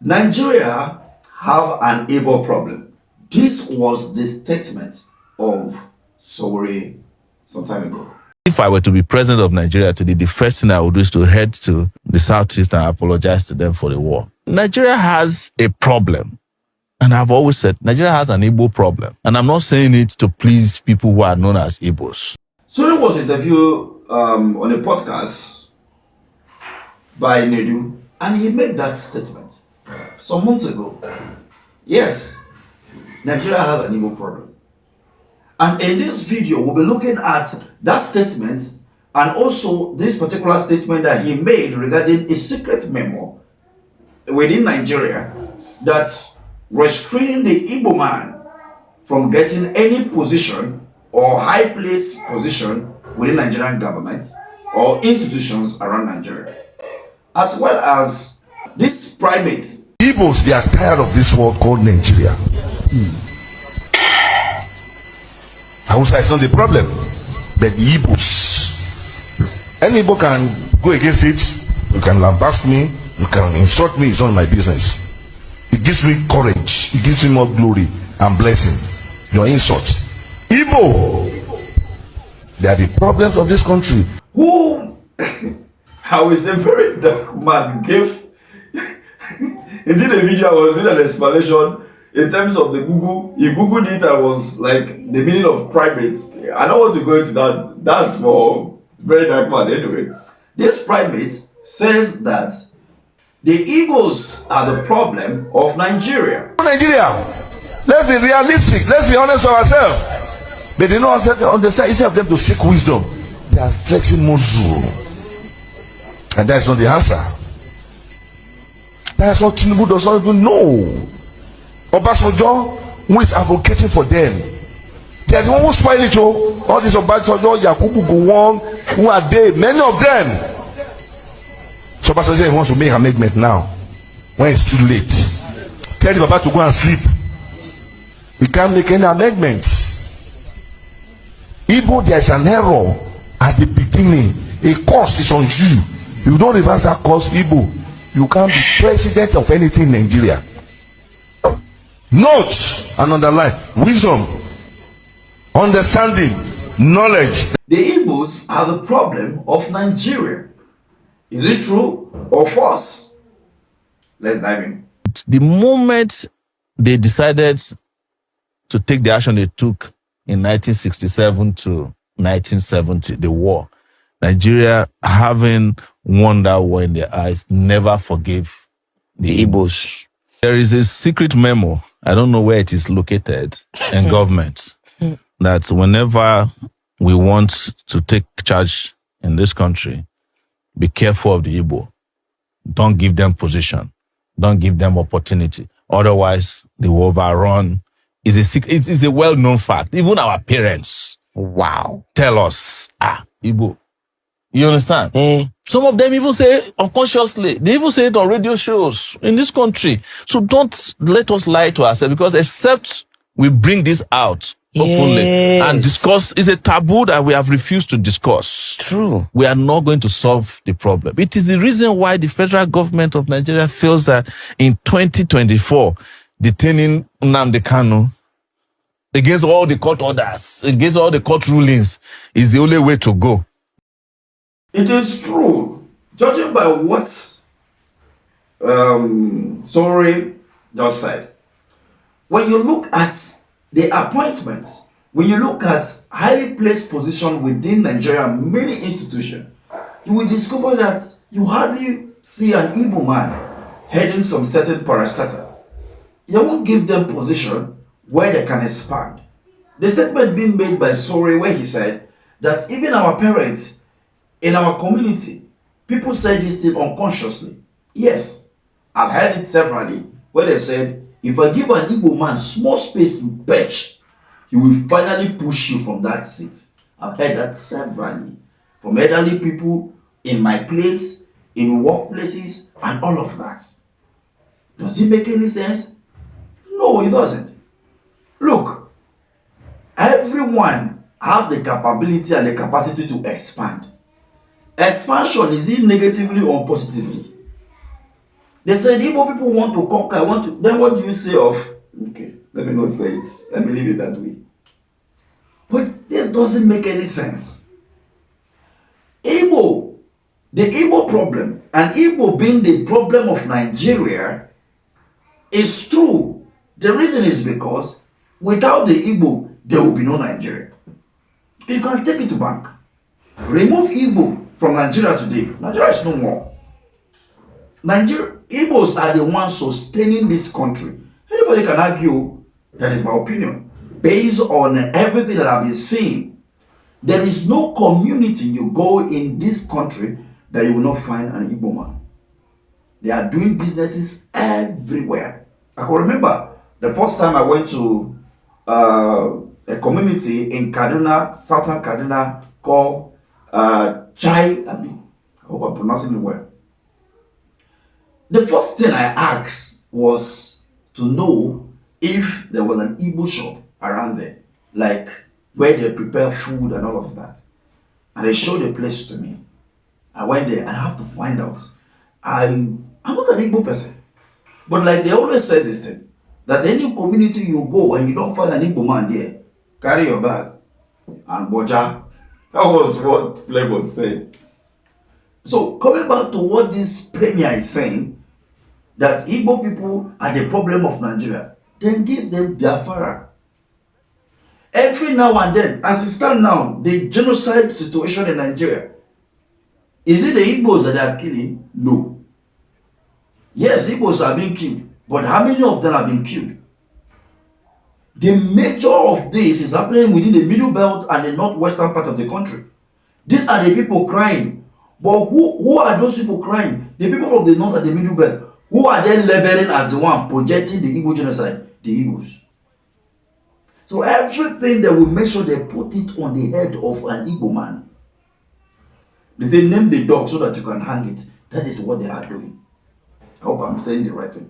Nigeria have an Igbo problem. This was the statement of Sowore some time ago. If I were to be president of Nigeria today, the first thing I would do is to head to the Southeast and apologize to them for the war. Nigeria has a problem. And I've always said Nigeria has an Igbo problem. And I'm not saying it to please people who are known as Igbos. Sowore was interviewed on a podcast by Nedu, and he made that statement some months ago. Yes, Nigeria has an Igbo problem. And in this video, we'll be looking at that statement and also this particular statement that he made regarding a secret memo within Nigeria that's restraining the Igbo man from getting any position or high place position within Nigerian government or institutions around Nigeria. As well as these primates. Igbos, they are tired of this world called Nigeria. Hausa is not the problem, but the Igbos. Any Igbo can go against it. You can lambast me, you can insult me, it's not my business. It gives me courage, it gives me more glory and blessing. Your insult. Igbo, they are the problems of this country. Who, how is a very dark man, gave, he did a video, I was doing an explanation in terms of the Google. He Googled it and was like the meaning of primates. I don't want to go into that. That's for very dark man anyway. This primate says that the Igbos are the problem of Nigeria. Nigeria, let's be realistic, let's be honest with ourselves. But they don't understand, instead of them to seek wisdom, they are flexing muscle. And that's not the answer. That's what Tinubu does not even know. Obasanjo, who is advocating for them, they are the one who spoil it. All these Obasanjo, Yakubu Gowon, who are they? Many of them. So Obasanjo wants to make an amendment now, when it's too late. Tell the Baba to go and sleep. We can't make any amendments. Igbo, there is an error at the beginning. A course is on you. If you don't reverse that course, Igbo, you can't be president of anything in Nigeria. Note and underline wisdom, understanding, knowledge. The Igbos are the problem of Nigeria. Is it true or false? Let's dive in. The moment they decided to take the action they took in 1967 to 1970, the war, Nigeria, having won that war in their eyes, never forgave the Igbos. There is a secret memo, I don't know where it is located, in government, that whenever we want to take charge in this country, be careful of the Igbo. Don't give them position. Don't give them opportunity. Otherwise, they will overrun. It's a well-known fact. Even our parents, wow, tell us, Igbo. You understand? Some of them even say unconsciously. They even say it on radio shows in this country. So don't let us lie to ourselves, because except we bring this out openly and discuss, it's a taboo that we have refused to discuss. True. We are not going to solve the problem. It is the reason why the federal government of Nigeria feels that in 2024, detaining Nnamdi Kanu against all the court orders, against all the court rulings, is the only way to go. It is true, judging by what Sowore just said. When you look at the appointments, when you look at highly placed position within Nigeria, many institutions, you will discover that you hardly see an Igbo man heading some certain parastatal. You won't give them position where they can expand. The statement being made by Sowore, where he said that even our parents in our community, people say this thing unconsciously. Yes, I've heard it severally, where they said, if I give an Igbo man small space to perch, he will finally push you from that seat. I've heard that severally from elderly people in my place, in workplaces, and all of that. Does it make any sense? No, it doesn't. Look, everyone have the capability and the capacity to expand. Expansion, is it negatively or positively? They said Igbo people want to conquer, want to. Then what do you say of? Okay, let me not say it. Let me leave it that way. But this doesn't make any sense. Igbo, the Igbo problem, and Igbo being the problem of Nigeria, is true. The reason is because without the Igbo, there will be no Nigeria. You can take it to bank. Remove Igbo from Nigeria today. Nigeria is no more. Igbos are the ones sustaining this country. Anybody can argue, that is my opinion, based on everything that I've been seeing. There is no community you go in this country that you will not find an Igbo man. They are doing businesses everywhere. I can remember the first time I went to a community in Kaduna, southern Kaduna, called Chai. I hope I'm pronouncing it well. The first thing I asked was to know if there was an Igbo shop around there, like where they prepare food and all of that. And they showed the place to me. I went there and I have to find out. I'm not an Igbo person, but like they always said this thing, that any community you go and you don't find an Igbo man there, carry your bag and boja. That was what Flavor said. So coming back to what this premier is saying, that Igbo people are the problem of Nigeria, then give them Biafra. Every now and then, as it stands now, the genocide situation in Nigeria, is it the Igbos that they are killing? No. Yes, Igbos are being killed, but how many of them are being killed? The major of this is happening within the middle belt and the northwestern part of the country. These are the people crying. But who are those people crying? The people from the north and the middle belt. Who are they labeling as the one projecting the Igbo genocide? The Igbos. So everything they will make sure they put it on the head of an Igbo man. They say name the dog so that you can hang it. That is what they are doing. I hope I'm saying the right thing.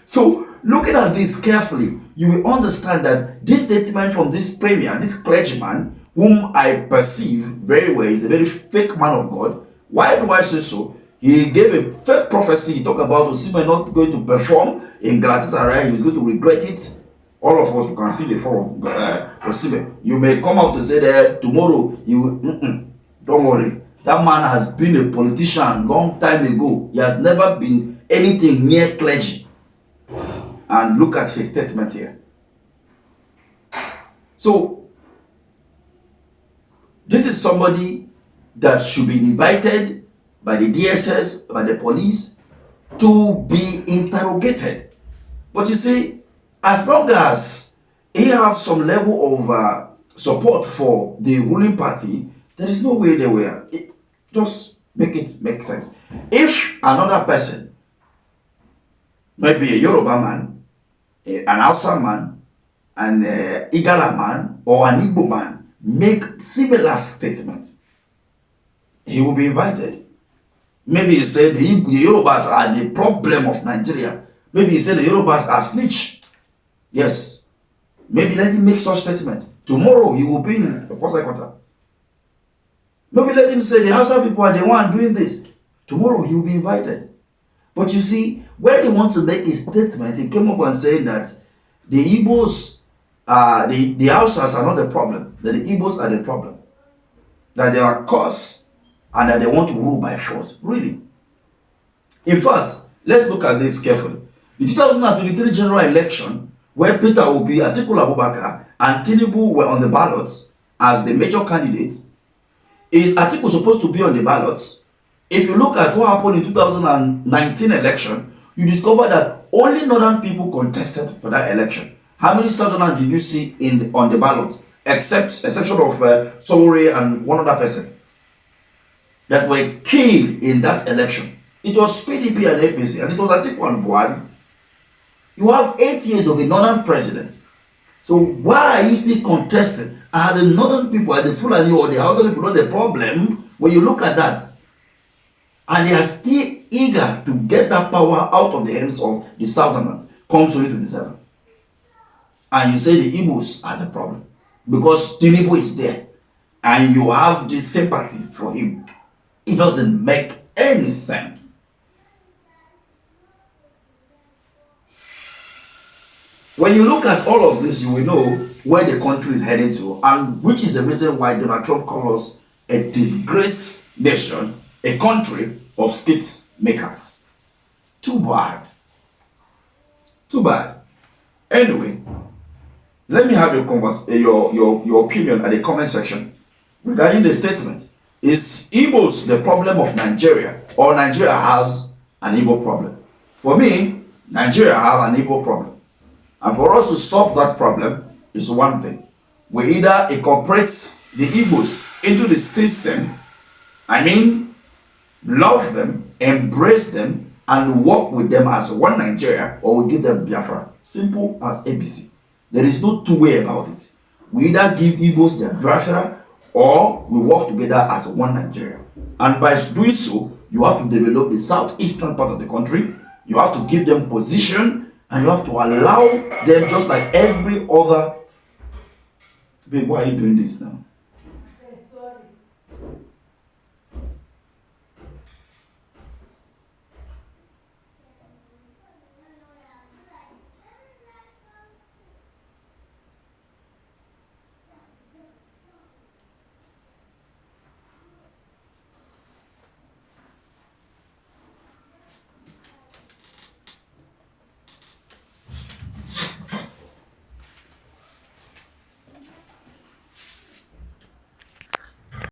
So looking at this carefully, you will understand that this statement from this premier, this clergyman, whom I perceive very well is a very fake man of God. Why do I say so? He gave a fake prophecy. He talked about Osime not going to perform in Glasses Array. He was going to regret it. All of us who can see the form of Osime. You may come out to say that tomorrow you will. Don't worry. That man has been a politician long time ago. He has never been anything near clergy. And look at his statement here. So, this is somebody that should be invited by the DSS, by the police, to be interrogated. But you see, as long as he has some level of support for the ruling party, there is no way they will. Just make it make sense. If another person, maybe a Yoruba man, an Hausa man, an Igala man, or an Igbo man, make similar statements, he will be invited. Maybe he said the Yorubas are the problem of Nigeria. Maybe he said the Yorubas are snitch. Yes. Maybe let him make such statement. Tomorrow he will be in the first quarter. Maybe let him say the Hausa people are the one doing this. Tomorrow he will be invited. But you see, when he wants to make a statement, he came up and said that the Igbos, the Hausas are not the problem. That the Igbos are the problem. That they are cause and that they want to rule by force. Really? In fact, let's look at this carefully. The 2023 general election, where Peter Obi, Atiku Abubakar, and Tinubu were on the ballots as the major candidates, is Atiku supposed to be on the ballots? If you look at what happened in 2019 election, you discover that only northern people contested for that election. How many southerners did you see on the ballot? Exception of Sowore and one other person that were killed in that election. It was PDP and APC, and it was Atiku and Buhari. You have 8 years of a northern president. So why are you still contesting? Are the northern people, are the Fulani or the Hausa people not the problem when you look at that? And they are still eager to get that power out of the hands of the southerners come 2027. And you say the Igbos are the problem because Tinubu is there and you have this sympathy for him. It doesn't make any sense. When you look at all of this, you will know where the country is heading to, and which is the reason why Donald Trump calls us a disgraced nation, a country of skits makers. Too bad. Too bad. Anyway, let me have your opinion at the comment section regarding the statement. Is Igbos the problem of Nigeria, or Nigeria has an Igbo problem? For me, Nigeria have an Igbo problem. And for us to solve that problem is one thing. We either incorporate the Igbos into the system, love them, embrace them, and work with them as one Nigeria, or we give them Biafra. Simple as ABC. There is no two way about it. We either give Igbos their Biafra, or we work together as one Nigeria. And by doing so, you have to develop the southeastern part of the country. You have to give them position, and you have to allow them just like every other. Babe, why are you doing this now?